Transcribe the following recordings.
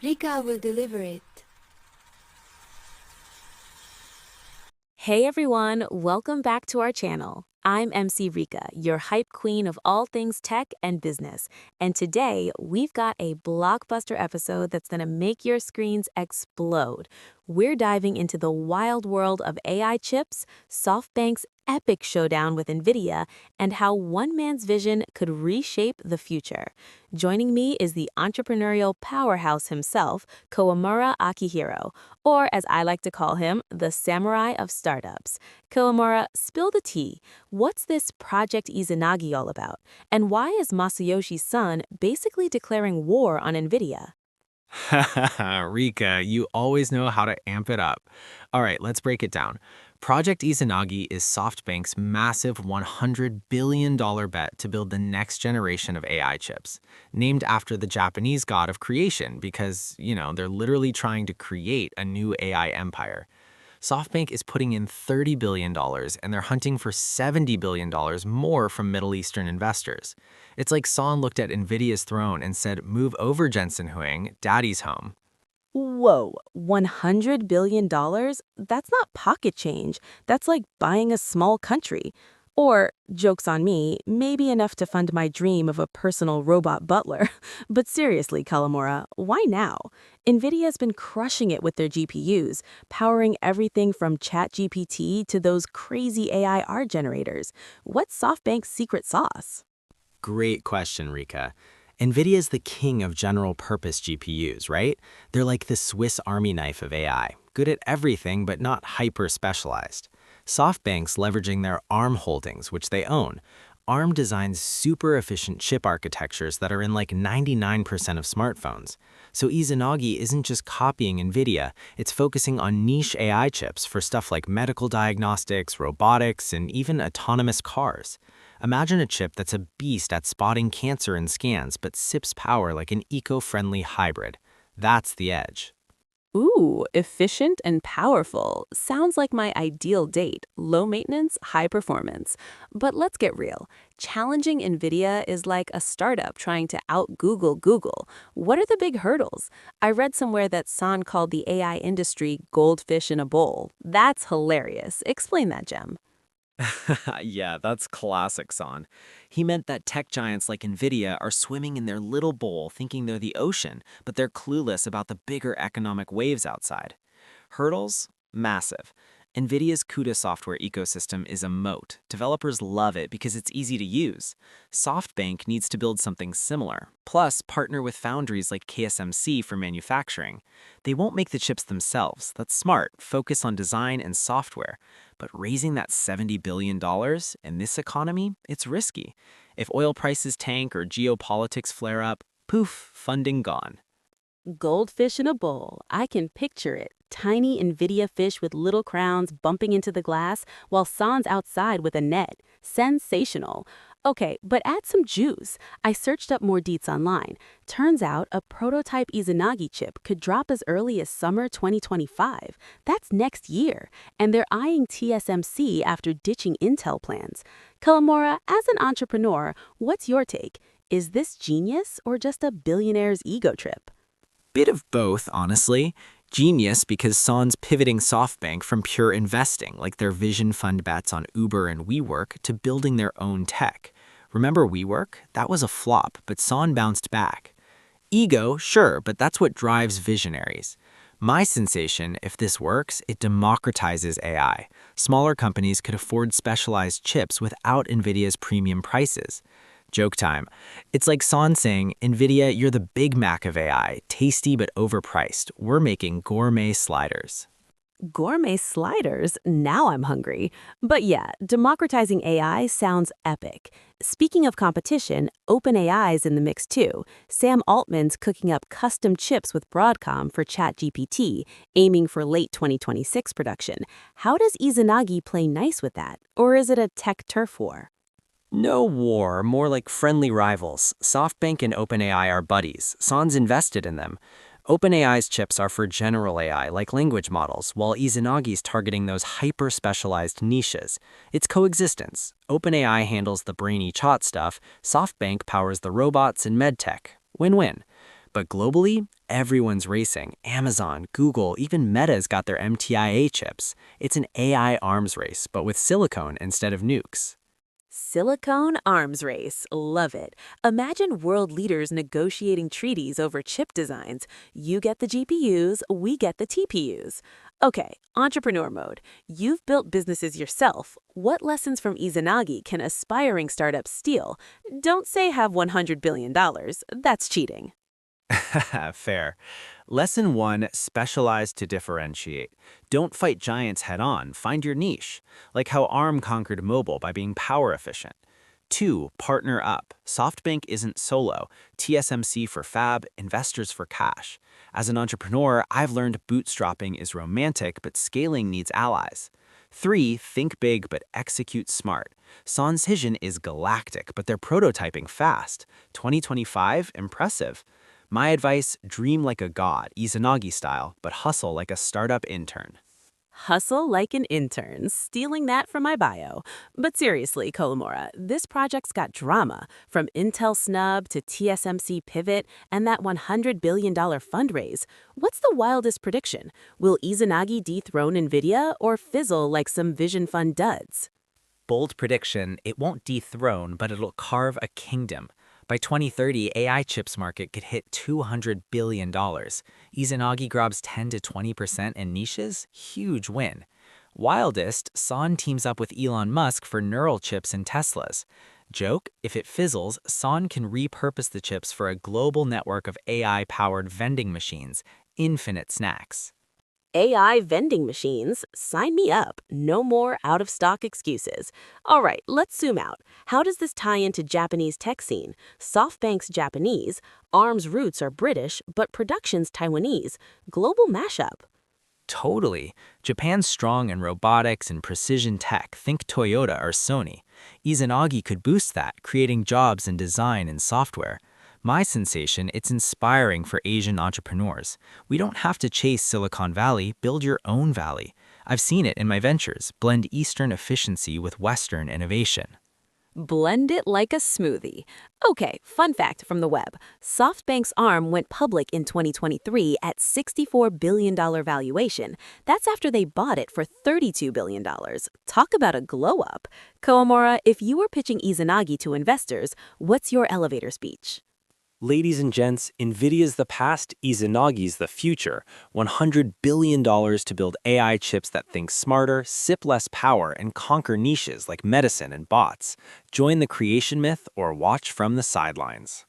Rika will deliver it. Hey everyone, welcome back to our channel. I'm MC Rika, your hype queen of all things tech and business. And today, we've got a blockbuster episode that's gonna make your screens explode. We're diving into the wild world of AI chips, SoftBank's epic showdown with NVIDIA, and how one man's vision could reshape the future. Joining me is the entrepreneurial powerhouse himself, Kawamura Akihiro, or as I like to call him, the samurai of startups. Kawamura, spill the tea. What's this Project Izanagi all about? And why is Masayoshi Son basically declaring war on NVIDIA? Rika, you always know how to amp it up. All right, let's break it down. Project Izanagi is SoftBank's massive $100 billion bet to build the next generation of AI chips, named after the Japanese god of creation because, they're literally trying to create a new AI empire. SoftBank is putting in $30 billion, and they're hunting for $70 billion more from Middle Eastern investors. It's like Son looked at NVIDIA's throne and said, "Move over, Jensen Huang, daddy's home." Whoa, $100 billion? That's not pocket change. That's like buying a small country. Or, joke's on me, maybe enough to fund my dream of a personal robot butler. But seriously, Kawamura, why now? NVIDIA's been crushing it with their GPUs, powering everything from ChatGPT to those crazy AI art generators. What's SoftBank's secret sauce? Great question, Rika. NVIDIA's the king of general-purpose GPUs, right? They're like the Swiss Army knife of AI, good at everything but not hyper-specialized. SoftBank's leveraging their ARM holdings, which they own. ARM designs super efficient chip architectures that are in like 99% of smartphones. So Izanagi isn't just copying NVIDIA, it's focusing on niche AI chips for stuff like medical diagnostics, robotics, and even autonomous cars. Imagine a chip that's a beast at spotting cancer in scans but sips power like an eco-friendly hybrid. That's the edge. Ooh, efficient and powerful. Sounds like my ideal date. Low maintenance, high performance. But let's get real. Challenging NVIDIA is like a startup trying to out-Google Google. What are the big hurdles? I read somewhere that Son called the AI industry goldfish in a bowl. That's hilarious. Explain that, Gem. Yeah, that's classic Son. He meant that tech giants like NVIDIA are swimming in their little bowl thinking they're the ocean, but they're clueless about the bigger economic waves outside. Hurdles? Massive. NVIDIA's CUDA software ecosystem is a moat. Developers love it because it's easy to use. SoftBank needs to build something similar, plus partner with foundries like TSMC for manufacturing. They won't make the chips themselves. That's smart. Focus on design and software. But raising that $70 billion in this economy, it's risky. If oil prices tank or geopolitics flare up, poof, funding gone. Goldfish in a bowl. I can picture it. Tiny NVIDIA fish with little crowns bumping into the glass while Son's outside with a net. Sensational. Okay, but add some juice. I searched up more deets online. Turns out a prototype Izanagi chip could drop as early as summer 2025. That's next year. And they're eyeing TSMC after ditching Intel plans. Kawamura, as an entrepreneur, what's your take? Is this genius or just a billionaire's ego trip? Bit of both, honestly. Genius because Son's pivoting SoftBank from pure investing, like their vision fund bets on Uber and WeWork, to building their own tech. Remember WeWork? That was a flop, but Son bounced back. Ego, sure, but that's what drives visionaries. My sensation, if this works, it democratizes AI. Smaller companies could afford specialized chips without NVIDIA's premium prices. Joke time. It's like Son saying, NVIDIA, you're the Big Mac of AI, tasty but overpriced. We're making gourmet sliders. Gourmet sliders? Now I'm hungry. But yeah, democratizing AI sounds epic. Speaking of competition, OpenAI's in the mix too. Sam Altman's cooking up custom chips with Broadcom for ChatGPT, aiming for late 2026 production. How does Izanagi play nice with that? Or is it a tech turf war? No war, more like friendly rivals. SoftBank and OpenAI are buddies. Son's invested in them. OpenAI's chips are for general AI, like language models, while Izanagi's targeting those hyper-specialized niches. It's coexistence. OpenAI handles the brainy chat stuff, SoftBank powers the robots and medtech. Win-win. But globally, everyone's racing. Amazon, Google, even Meta's got their MTIA chips. It's an AI arms race, but with silicone instead of nukes. Silicone arms race. Love it. Imagine world leaders negotiating treaties over chip designs. You get the GPUs, we get the TPUs. Okay, entrepreneur mode. You've built businesses yourself. What lessons from Izanagi can aspiring startups steal? Don't say have $100 billion. That's cheating. Fair. Lesson 1, specialize to differentiate. Don't fight giants head-on, find your niche. Like how ARM conquered mobile by being power efficient. 2, partner up. SoftBank isn't solo. TSMC for fab, investors for cash. As an entrepreneur, I've learned bootstrapping is romantic, but scaling needs allies. 3, think big but execute smart. Son's vision is galactic, but they're prototyping fast. 2025, impressive. My advice, dream like a god, Izanagi style, but hustle like a startup intern. Hustle like an intern, stealing that from my bio. But seriously, Kolomora, this project's got drama, from Intel snub to TSMC pivot and that $100 billion fundraise. What's the wildest prediction? Will Izanagi dethrone NVIDIA or fizzle like some Vision Fund duds? Bold prediction, it won't dethrone, but it'll carve a kingdom. By 2030, AI chips market could hit $200 billion. Izanagi grabs 10 to 20% in niches, huge win. Wildest, Son teams up with Elon Musk for neural chips in Teslas. Joke, if it fizzles, Son can repurpose the chips for a global network of AI-powered vending machines, infinite snacks. AI vending machines? Sign me up. No more out-of-stock excuses. All right, let's zoom out. How does this tie into Japanese tech scene? SoftBank's Japanese, ARM's roots are British, but production's Taiwanese. Global mashup. Totally. Japan's strong in robotics and precision tech, think Toyota or Sony. Izanagi could boost that, creating jobs in design and software. My sensation, it's inspiring for Asian entrepreneurs. We don't have to chase Silicon Valley, build your own valley. I've seen it in my ventures, blend Eastern efficiency with Western innovation. Blend it like a smoothie. Okay, fun fact from the web. SoftBank's ARM went public in 2023 at $64 billion valuation. That's after they bought it for $32 billion. Talk about a glow up. Kawamura, if you were pitching Izanagi to investors, what's your elevator speech? Ladies and gents, NVIDIA's the past, Izanagi's the future. $100 billion to build AI chips that think smarter, sip less power, and conquer niches like medicine and bots. Join the creation myth or watch from the sidelines.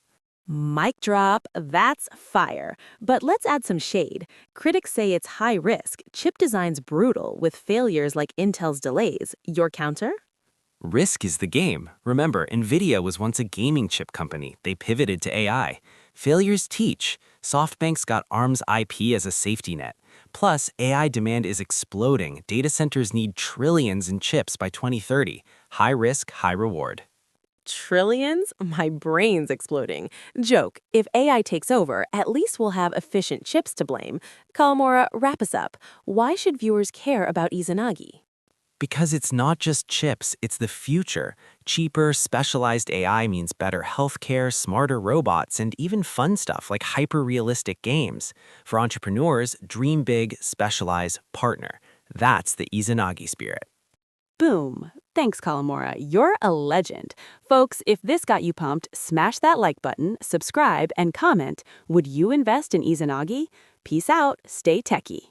Mic drop, that's fire. But let's add some shade. Critics say it's high risk, chip design's brutal, with failures like Intel's delays. Your counter? Risk is the game. Remember, NVIDIA was once a gaming chip company. They pivoted to AI. Failures teach. SoftBank's got ARM's IP as a safety net. Plus, AI demand is exploding. Data centers need trillions in chips by 2030. High risk, high reward. Trillions? My brain's exploding. Joke, if AI takes over, at least we'll have efficient chips to blame. Kawamura, wrap us up. Why should viewers care about Izanagi? Because it's not just chips, it's the future. Cheaper, specialized AI means better healthcare, smarter robots, and even fun stuff like hyper-realistic games. For entrepreneurs, dream big, specialize, partner. That's the Izanagi spirit. Boom. Thanks, Kawamura. You're a legend. Folks, if this got you pumped, smash that like button, subscribe, and comment. Would you invest in Izanagi? Peace out. Stay techie.